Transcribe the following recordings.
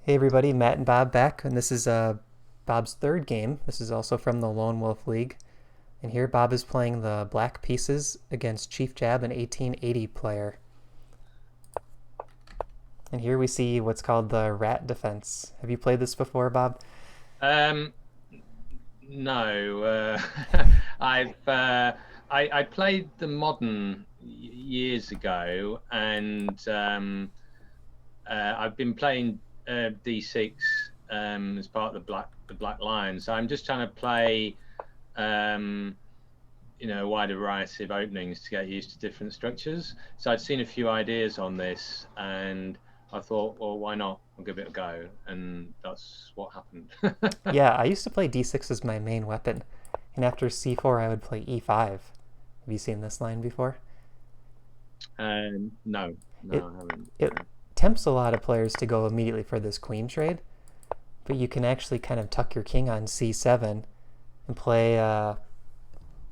Hey everybody, Matt and Bob back, and this is Bob's third game. This is also from the Lone Wolf League. And here Bob is playing the black pieces against Chief Jab, an 1880 player. And here we see what's called the Rat Defense. Have you played this before, Bob? Um, no, I've I played the modern years ago, and I've been playing D6 as part of the Black Lion. So I'm just trying to play um, a wider variety of openings to get used to different structures. So I'd seen a few ideas on this, and I thought, well, why not? I'll give it a go, and that's what happened. Yeah, I used to play d6 as my main weapon, and after c4 I would play e5. Have you seen this line before? No, It no, I haven't. it tempts a lot of players to go immediately for this queen trade, but you can actually kind of tuck your king on c7 and play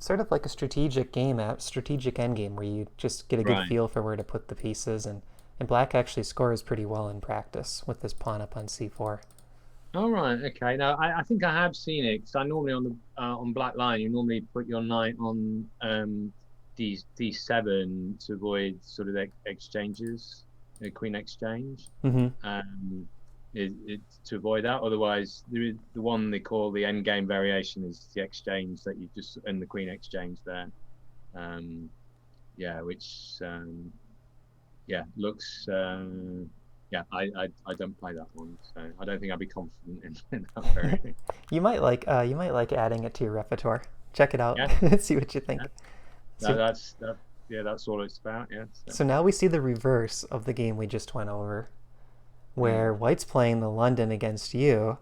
sort of like a strategic endgame where you just get a good Right. feel for where to put the pieces, and black actually scores pretty well in practice with this pawn up on c4. All right. Okay. Now, I think I have seen it because I normally on Black Line, you normally put your knight on D7 to avoid sort of exchanges, queen exchange. Mm-hmm. Um, it to avoid that. Otherwise, there is the one they call the endgame variation is the exchange that you just and the queen exchange there. Um, yeah, which yeah, looks. Yeah, I don't play that one, so I don't think I'd be confident in that very. You might like adding it to your repertoire. Check it out. Yeah, See what you think. yeah, So that. Yeah, that's all it's about. Yeah. So, so now we see the reverse of the game we just went over, where mm, white's playing the London against you.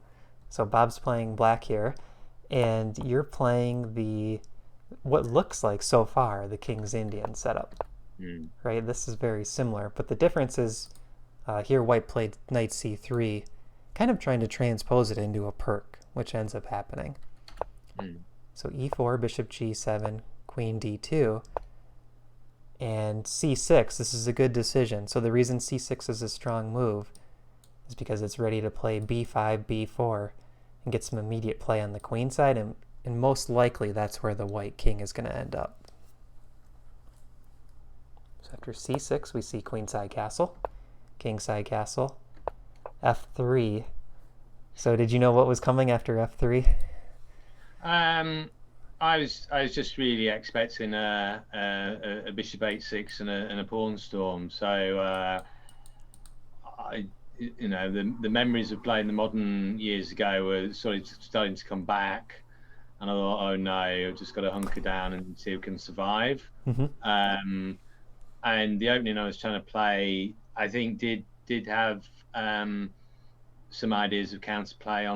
So Bob's playing black here, and you're playing the what looks like so far the King's Indian setup, mm, right? This is very similar, but the difference is here white played knight c3, kind of trying to transpose it into a Pirc, which ends up happening. mm, So e4, bishop g7, queen d2, and c6. This is a good decision. So the reason c6 is a strong move is because it's ready to play b5, b4, and get some immediate play on the queen side, and most likely that's where the white king is going to end up. So after c6, we see queenside castle, kingside castle, f3. So did you know what was coming after f3? um, I was just really expecting a bishop h6 and a pawn storm. So I the memories of playing the modern years ago were sort of starting to come back, and I thought, oh no, I've just got to hunker down and see who can survive. Mm-hmm. Um, and the opening I was trying to play, I think did have some ideas of counterplay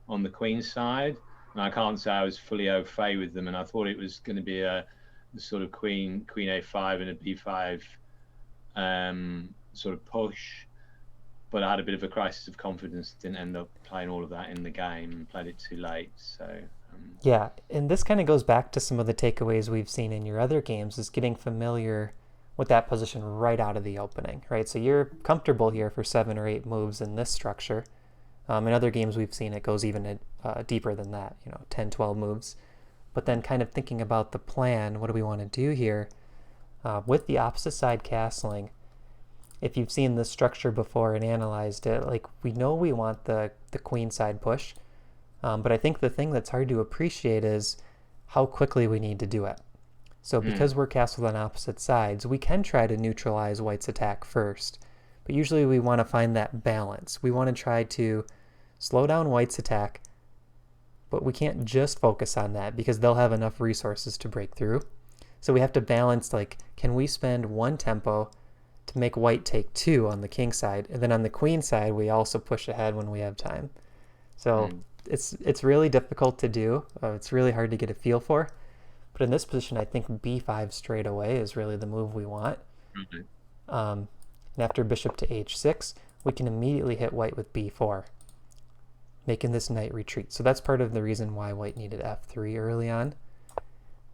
on the queen side, and I can't say I was fully au fait with them. And I thought it was going to be a sort of queen a5 and a b5 sort of push, but I had a bit of a crisis of confidence. Didn't end up playing all of that in the game and played it too late. So Yeah, and this kind of goes back to some of the takeaways we've seen in your other games is getting familiar with that position right out of the opening, right? So you're comfortable here for 7 or 8 moves in this structure. In other games we've seen it goes even deeper than that, 10, 12 moves. But then kind of thinking about the plan, what do we want to do here? With the opposite side castling, if you've seen this structure before and analyzed it, like we know we want the queen side push, but I think the thing that's hard to appreciate is how quickly we need to do it. So because mm, we're castled on opposite sides, we can try to neutralize white's attack first. But usually we want to find that balance. We want to try to slow down white's attack, but we can't just focus on that because they'll have enough resources to break through. So we have to balance, like, can we spend one tempo to make white take two on the king side, and then on the queen side we also push ahead when we have time. So mm, it's really difficult to do. It's really hard to get a feel for. But in this position, I think b5 straight away is really the move we want. right. Um, and after bishop to h6, we can immediately hit white with b4, making this knight retreat. So that's part of the reason why white needed f3 early on.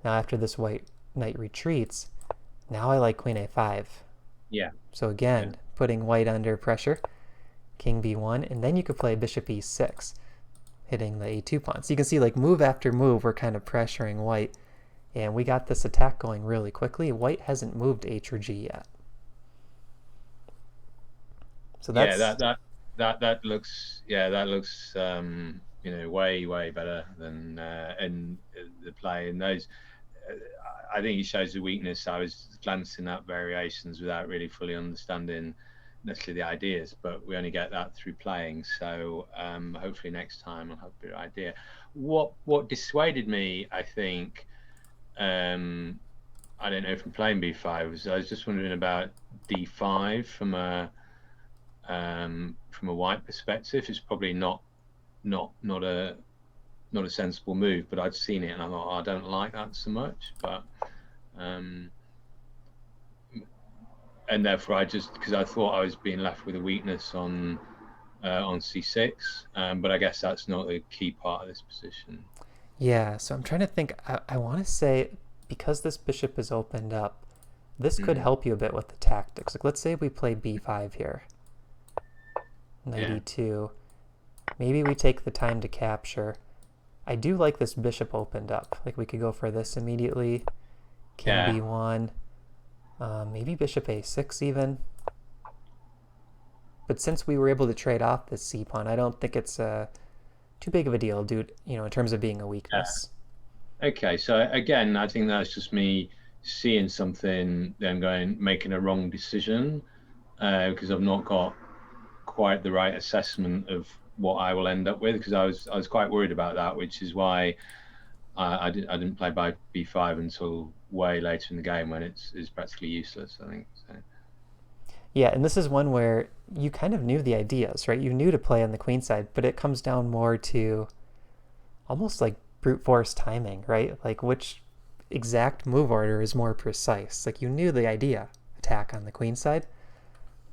Now after this white knight retreats, now I like queen a5. Yeah, So yeah. again, putting white under pressure. king b1, and then you could play bishop e6, hitting the a2 pawn. So you can see like move after move, we're kind of pressuring white, and we got this attack going really quickly. White hasn't moved h or g yet. So that's that looks way better than in the play in those. I think it shows the weakness. I was glancing at variations without really fully understanding necessarily the ideas, but we only get that through playing. So hopefully next time I'll have a better idea. What dissuaded me, I think, I don't know, from playing b5 I was just wondering about d5 from a white perspective. It's probably not a sensible move, but I'd seen it and I thought, oh, I don't like that so much. But and therefore I just, because I thought I was being left with a weakness on c6, but I guess that's not the key part of this position. Yeah, so I'm trying to think. I want to say, because this bishop is opened up, this could help you a bit with the tactics. Like, let's say we play b5 here, knight e2. Maybe we take the time to capture. I do like this bishop opened up. Like, we could go for this immediately. King b1. Maybe bishop a6 even. But since we were able to trade off this c pawn, I don't think it's too big of a deal, dude. In terms of being a weakness. Yeah. Okay, so again, I think that's just me seeing something, then making a wrong decision, because I've not got quite the right assessment of what I will end up with, because I was quite worried about that, which is why I didn't play by b5 until way later in the game, when it's practically useless, I think. So. Yeah, and this is one where you kind of knew the ideas, right? You knew to play on the queen side, but it comes down more to almost like brute force timing, right? Like which exact move order is more precise. Like you knew the idea, attack on the queen side,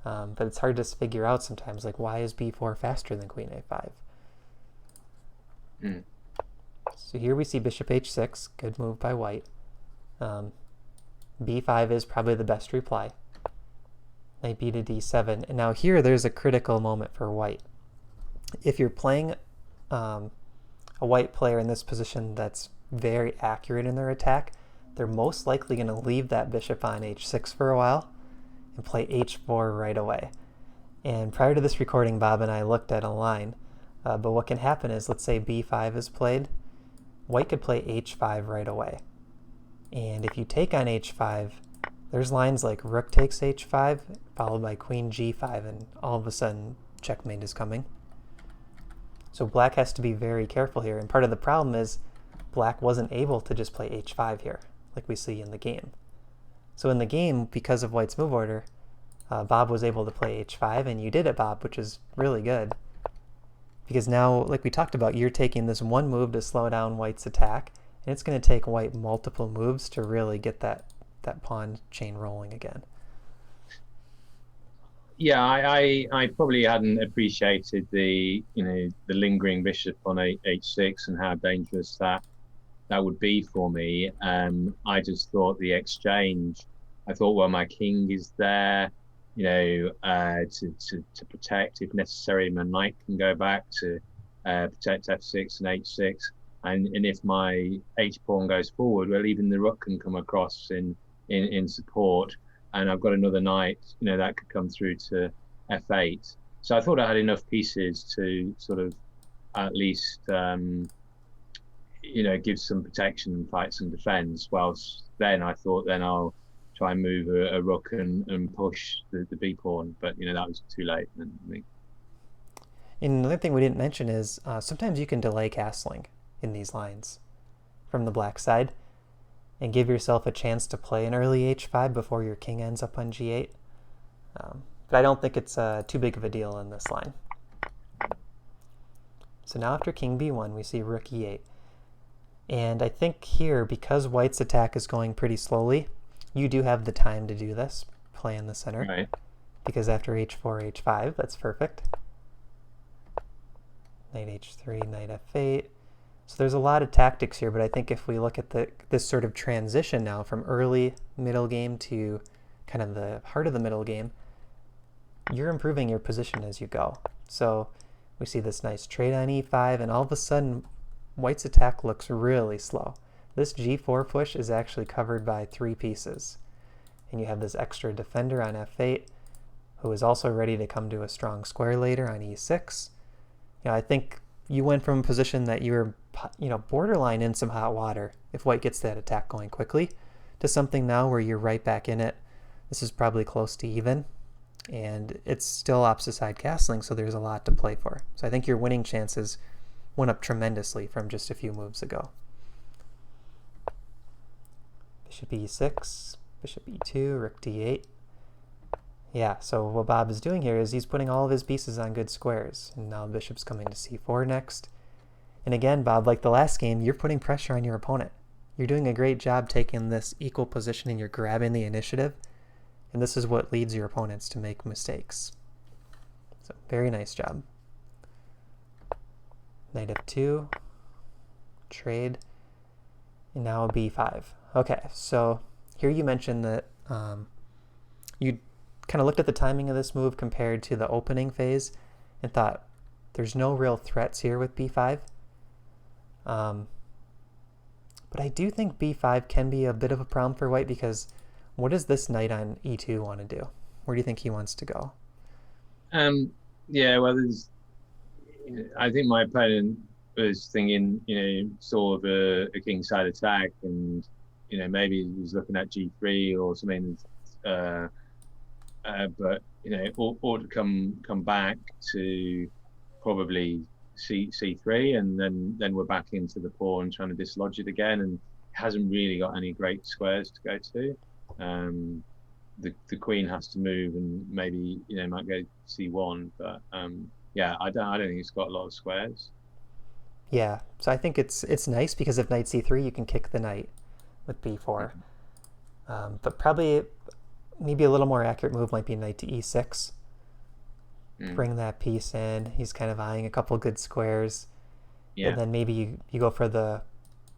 but it's hard to figure out sometimes, like why is b4 faster than queen a5? So here we see bishop h6, good move by white. b5 is probably the best reply. Knight b to d7, and now here there's a critical moment for white. If you're playing a white player in this position that's very accurate in their attack, they're most likely going to leave that bishop on h6 for a while and play h4 right away. And prior to this recording, Bob and I looked at a line, but what can happen is, let's say b5 is played, white could play h5 right away. And if you take on h5, there's lines like rook takes h5, followed by queen g5, and all of a sudden checkmate is coming. So black has to be very careful here, and part of the problem is black wasn't able to just play h5 here, like we see in the game. So in the game, because of white's move order, Bob was able to play h5, and you did it, Bob, which is really good. Because now, like we talked about, you're taking this one move to slow down white's attack, and it's going to take white multiple moves to really get that pawn chain rolling again. Yeah, I probably hadn't appreciated the lingering bishop on h6 and how dangerous that would be for me. I just thought the exchange. I thought, well, my king is there, to protect if necessary. My knight can go back to protect f6 and h6, and if my h pawn goes forward, well, even the rook can come across in support, and I've got another knight, that could come through to f8. So I thought I had enough pieces to sort of at least give some protection and fight some defense. Whilst then I thought I'll try and move a rook and push the b pawn, but that was too late. And another thing we didn't mention is sometimes you can delay castling in these lines from the black side and give yourself a chance to play an early h5 before your king ends up on g8. But I don't think it's too big of a deal in this line. So now after king b1, we see rook e8. And I think here, because white's attack is going pretty slowly, you do have the time to do this, play in the center. Right. Because after h4, h5, that's perfect. Knight h3, knight f8. So there's a lot of tactics here, but I think if we look at this sort of transition now from early middle game to kind of the heart of the middle game, you're improving your position as you go. So we see this nice trade on e5, and all of a sudden, white's attack looks really slow. This g4 push is actually covered by 3 pieces. And you have this extra defender on f8, who is also ready to come to a strong square later on e6. I think you went from a position that you were, borderline in some hot water if white gets that attack going quickly, to something now where you're right back in it. This is probably close to even, and it's still opposite side castling, so there's a lot to play for. So I think your winning chances went up tremendously from just a few moves ago. Bishop e6, bishop e2, rook d8. Yeah, so what Bob is doing here is he's putting all of his pieces on good squares. And now the bishop's coming to c4 next. And again, Bob, like the last game, you're putting pressure on your opponent. You're doing a great job taking this equal position and you're grabbing the initiative. And this is what leads your opponents to make mistakes. So very nice job. Knight f2, trade, and now b5. Okay, so here you mentioned that you kind of looked at the timing of this move compared to the opening phase and thought there's no real threats here with b5. But I do think b5 can be a bit of a problem for white, because what does this knight on e2 want to do? Where do you think he wants to go? Yeah, well, I think my opponent was thinking, sort of a kingside attack, and maybe he was looking at g3 or something. But ought to come back to probably c3, and then we're back into the pawn trying to dislodge it again, and hasn't really got any great squares to go to. The queen has to move, and maybe might go c1, but yeah, I don't think it's got a lot of squares. Yeah, so I think it's nice because if knight c3, you can kick the knight with b4. But probably maybe a little more accurate move might be knight to e6. Bring that piece in. He's kind of eyeing a couple good squares. Yeah. And then maybe you go for the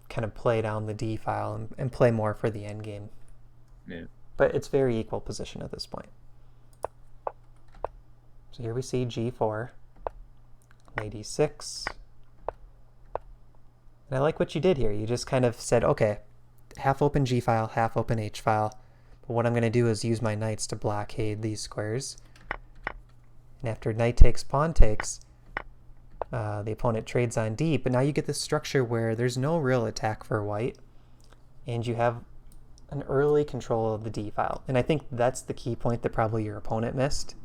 kind of play down the d file and play more for the endgame. Yeah. But it's very equal position at this point. So here we see g4, knight e6. And I like what you did here. You just kind of said, okay, half open g file, half open h file. But what I'm going to do is use my knights to blockade these squares. And after knight takes, pawn takes, the opponent trades on d. But now you get this structure where there's no real attack for white, and you have an early control of the d file. And I think that's the key point that probably your opponent missed.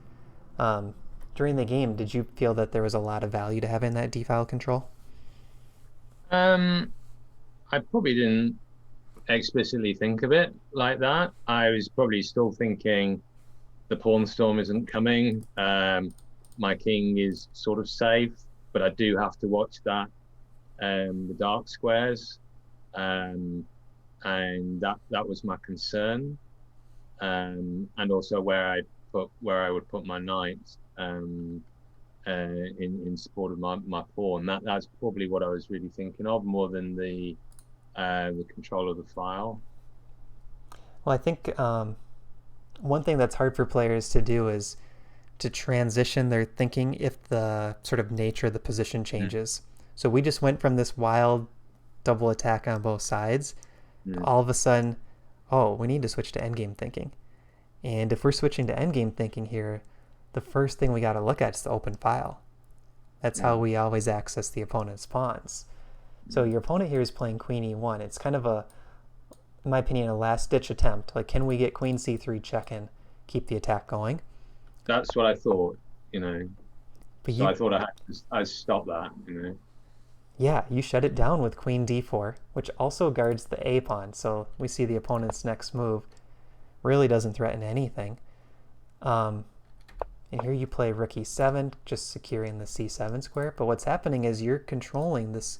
During the game, did you feel that there was a lot of value to having that d file control? I probably didn't explicitly think of it like that. I was probably still thinking the pawn storm isn't coming. My king is sort of safe, but I do have to watch that the dark squares, and that was my concern, and also where I would put my knight in support of my pawn. That's probably what I was really thinking of, more than the control of the file. Well, I think one thing that's hard for players to do is to transition their thinking if the sort of nature of the position changes. So we just went from this wild double attack on both sides to all of a sudden, oh, we need to switch to endgame thinking. And if we're switching to endgame thinking here, the first thing we got to look at is the open file. That's how we always access the opponent's pawns. So your opponent here is playing queen e1. It's kind of in my opinion, a last-ditch attempt. Like, can we get queen c3 check-in, keep the attack going? That's what I thought, But so I thought I'd stop that, Yeah, you shut it down with queen d4, which also guards the a pawn. So we see the opponent's next move really doesn't threaten anything. And here you play rook e7, just securing the c7 square. But what's happening is you're controlling this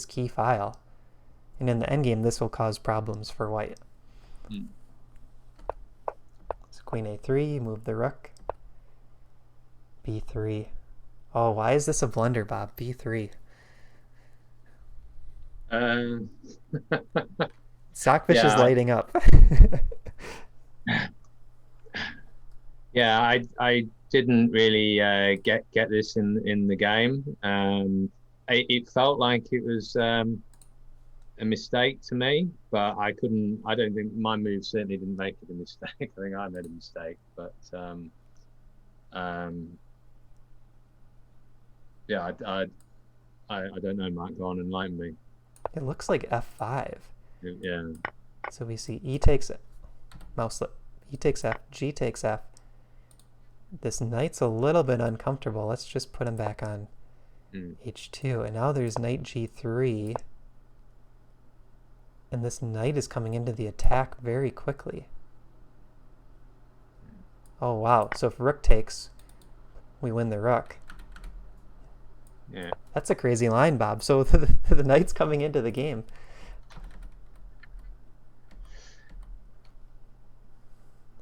key file. And in the endgame, this will cause problems for white. So queen a3, move the rook. b3. Oh, why is this a blunder, Bob? b3. Stockfish is lighting up. Yeah, I didn't really get this in the game. It felt like it was a mistake to me, but I couldn't. I don't think my move certainly didn't make it a mistake. I think I made a mistake, but um, yeah, I don't know. Mark, go on and enlighten me. It looks like f5. Yeah, So we see e takes mouse slip, e takes f, g takes f. This knight's a little bit uncomfortable. Let's just put him back on mm. h2. And now there's knight g3. And this knight is coming into the attack very quickly. Oh, wow. So if rook takes, we win the rook. Yeah. That's a crazy line, Bob. So the knight's coming into the game.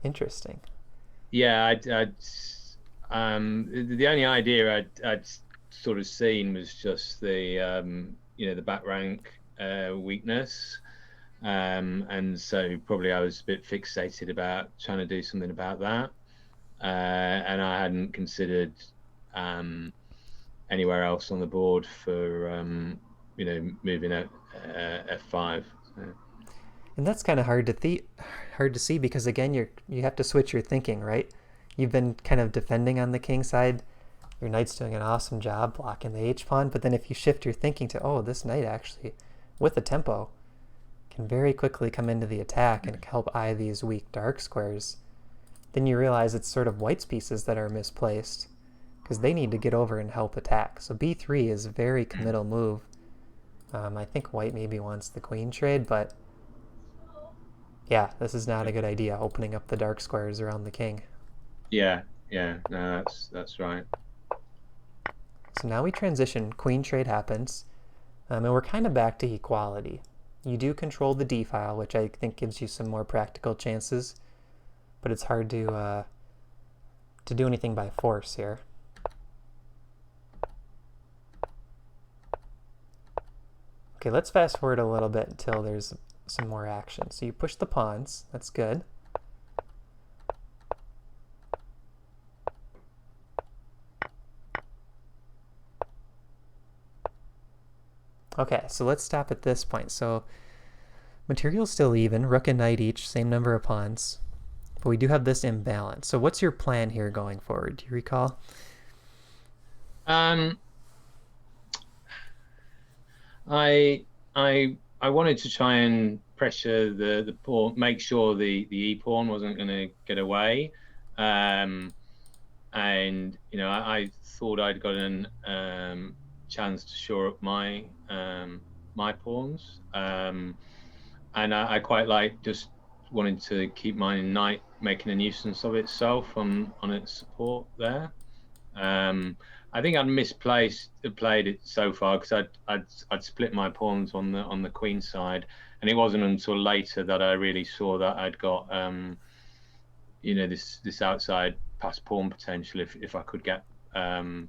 Interesting. Yeah, the only idea I'd sort of seen was just the the back rank weakness, and so probably I was a bit fixated about trying to do something about that, and I hadn't considered anywhere else on the board for moving at f5. So. And that's kind of hard to see because again you have to switch your thinking, right? You've been kind of defending on the king side. Your knight's doing an awesome job blocking the h-pawn, but then if you shift your thinking to, oh, this knight actually, with the tempo, can very quickly come into the attack and help eye these weak dark squares, then you realize it's sort of white's pieces that are misplaced because they need to get over and help attack. So b3 is a very committal move. I think white maybe wants the queen trade, but yeah, this is not a good idea, opening up the dark squares around the king. Yeah, no, that's right. So now we transition, queen trade happens, and we're kind of back to equality. You do control the d file, which I think gives you some more practical chances, but it's hard to do anything by force here. Okay, let's fast forward a little bit until there's some more action. So you push the pawns, that's good. Okay, so let's stop at this point. So material's still even, rook and knight each, same number of pawns. But we do have this imbalance. So what's your plan here going forward? Do you recall? I wanted to try and pressure the pawn, make sure the e pawn wasn't going to get away, and I thought I'd got an chance to shore up my my pawns, and I quite like just wanting to keep my knight making a nuisance of itself on its support there. I think I'd played it so far because I'd split my pawns on the queen side, and it wasn't until later that I really saw that I'd got this outside pass pawn potential if I could get on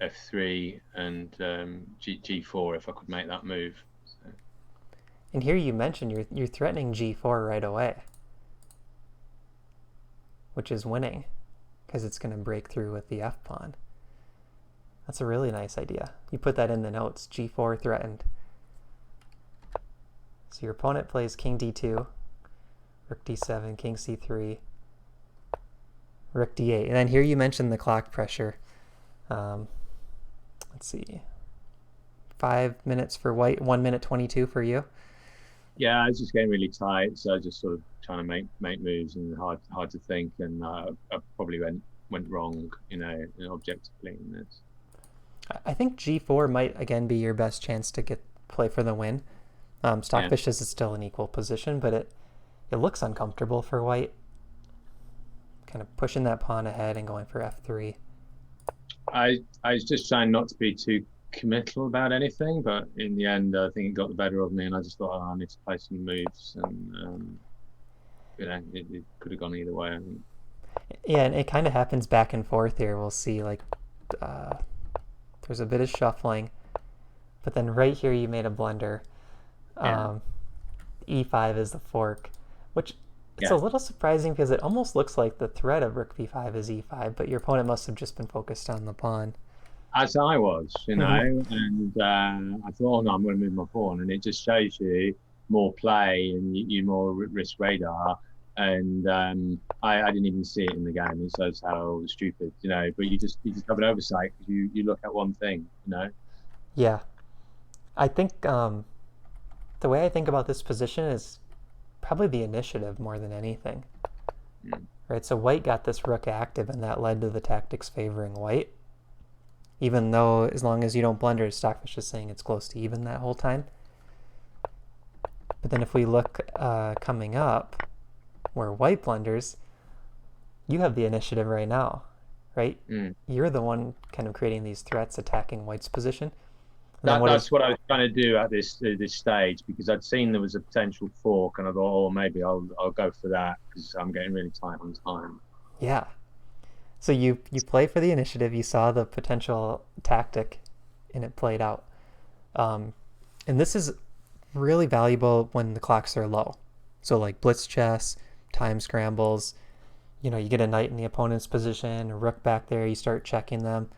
f3 and g4 if I could make that move. So. And here you mentioned you're threatening g4 right away, which is winning because it's going to break through with the f-pawn. That's a really nice idea. You put that in the notes, g4 threatened. So your opponent plays king d2, rook d7, king c3, rook d8. And then here you mentioned the clock pressure. Let's see, 5 minutes for white, 1 minute 22 for you. Yeah, I was just getting really tight, so I was just sort of trying to make moves and hard to think, and I probably went wrong, objectively in this. I think g4 might again be your best chance to play for the win. Stockfish's is still an equal position, but it looks uncomfortable for white. Kind of pushing that pawn ahead and going for f3. I was just trying not to be too committal about anything, but in the end, I think it got the better of me, and I just thought, I need to play some moves, and it could have gone either way, I think. Yeah, and it kind of happens back and forth here. We'll see, like, there's a bit of shuffling, but then right here you made a blunder. E5 is the fork, which It's a Yeah, little surprising because it almost looks like the threat of rook b5 is e5, but your opponent must have just been focused on the pawn. as I was, Mhm. and I thought, oh no, I'm going to move my pawn, and it just shows you more play and you more risk radar. And I didn't even see it in the game. It shows how stupid, But you just have an oversight because you look at one thing. Yeah, I think the way I think about this position is probably the initiative more than anything, Mm. right? So white got this rook active, and that led to the tactics favoring white. Even though, as long as you don't blunder, Stockfish is saying it's close to even that whole time. But then if we look coming up, where white blunders, you have the initiative right now, right? Mm. You're the one kind of creating these threats, attacking white's position. And then That what is, that's what I was trying to do at this stage because I'd seen there was a potential fork, and I thought, oh, maybe I'll go for that because I'm getting really tight on time. yeah. So you play for the initiative, you saw the potential tactic, and it played out. Um, and this is really valuable when the clocks are low. So like blitz chess, time scrambles, you get a knight in the opponent's position, a rook back there, you start checking them.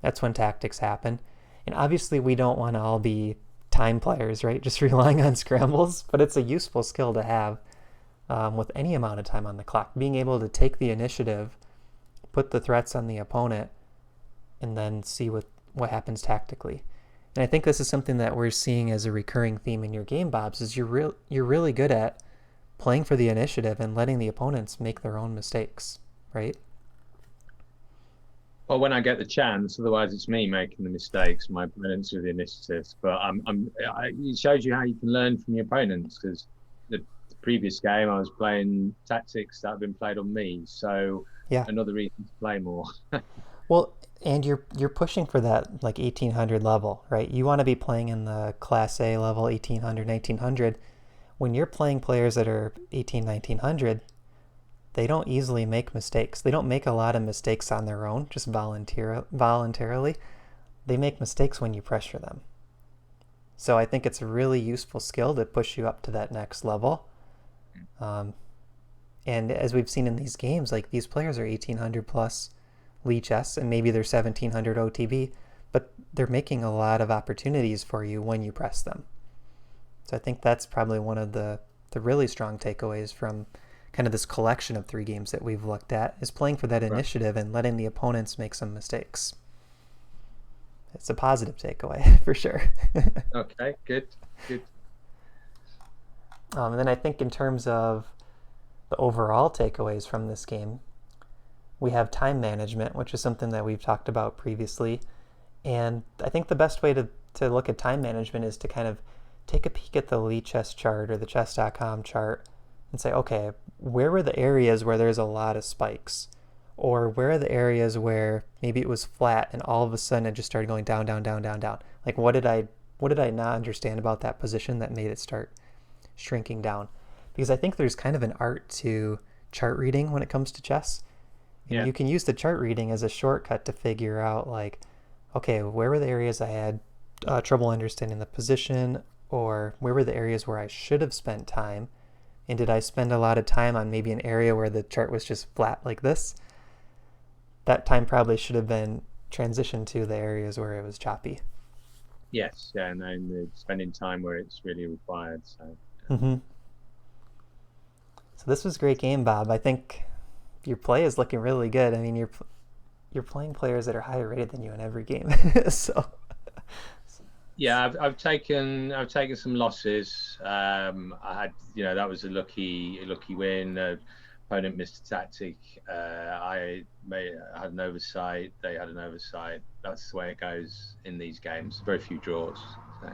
That's when tactics happen. And obviously we don't want to all be time players, right? Just relying on scrambles, but it's a useful skill to have with any amount of time on the clock. Being able to take the initiative, put the threats on the opponent, and then see what happens tactically. And I think this is something that we're seeing as a recurring theme in your game, Bobs, is you're really good at playing for the initiative and letting the opponents make their own mistakes, right? Well, when I get the chance, otherwise it's me making the mistakes. My opponents with the initiatives, but it shows you how you can learn from your opponents because the previous game I was playing tactics that have been played on me, so Yeah. another reason to play more. Well, and you're pushing for that like 1800 level, right? You want to be playing in the class A level 1800, 1900. When you're playing players that are 18, 1900, they don't easily make mistakes. They don't make a lot of mistakes on their own, just voluntarily. They make mistakes when you pressure them. So I think it's a really useful skill to push you up to that next level. Um, and as we've seen in these games, like these players are 1800 plus lichess, and maybe they're 1700 OTB, but they're making a lot of opportunities for you when you press them. So I think that's probably one of the really strong takeaways from kind of this collection of 3 games that we've looked at is playing for that Right. initiative and letting the opponents make some mistakes. It's a positive takeaway for sure. Okay, good, good. And then I think in terms of the overall takeaways from this game, we have time management, which is something that we've talked about previously. And I think the best way to look at time management is to kind of take a peek at the lichess chart or the chess.com chart and say, okay, where were the areas where there's a lot of spikes? Or where are the areas where maybe it was flat and all of a sudden it just started going down, down, down, down, down? Like what did I not understand about that position that made it start shrinking down? Because I think there's kind of an art to chart reading when it comes to chess. And Yeah, you can use the chart reading as a shortcut to figure out like, okay, where were the areas I had trouble understanding the position, or where were the areas where I should have spent time, and did I spend a lot of time on maybe an area where the chart was just flat like this? That time probably should have been transitioned to the areas where it was choppy. yes, yeah, and then spending time where it's really required. So Mm-hmm. So this was a great game, Bob. I think your play is looking really good. I mean, you're playing players that are higher rated than you in every game. So yeah, I've taken some losses. I had that was a lucky win. Opponent missed a tactic. I had an oversight. They had an oversight. That's the way it goes in these games. Very few draws. So.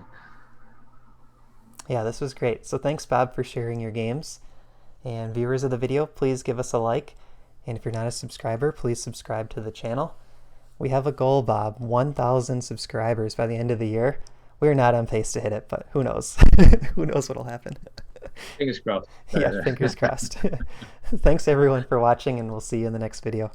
yeah, this was great. So thanks, Bob, for sharing your games. And viewers of the video, please give us a like. And if you're not a subscriber, please subscribe to the channel. We have a goal, Bob, 1,000 subscribers by the end of the year. We're not on pace to hit it, but who knows? Who knows what'll happen? Fingers crossed. Yeah, fingers crossed. Thanks everyone for watching, and we'll see you in the next video.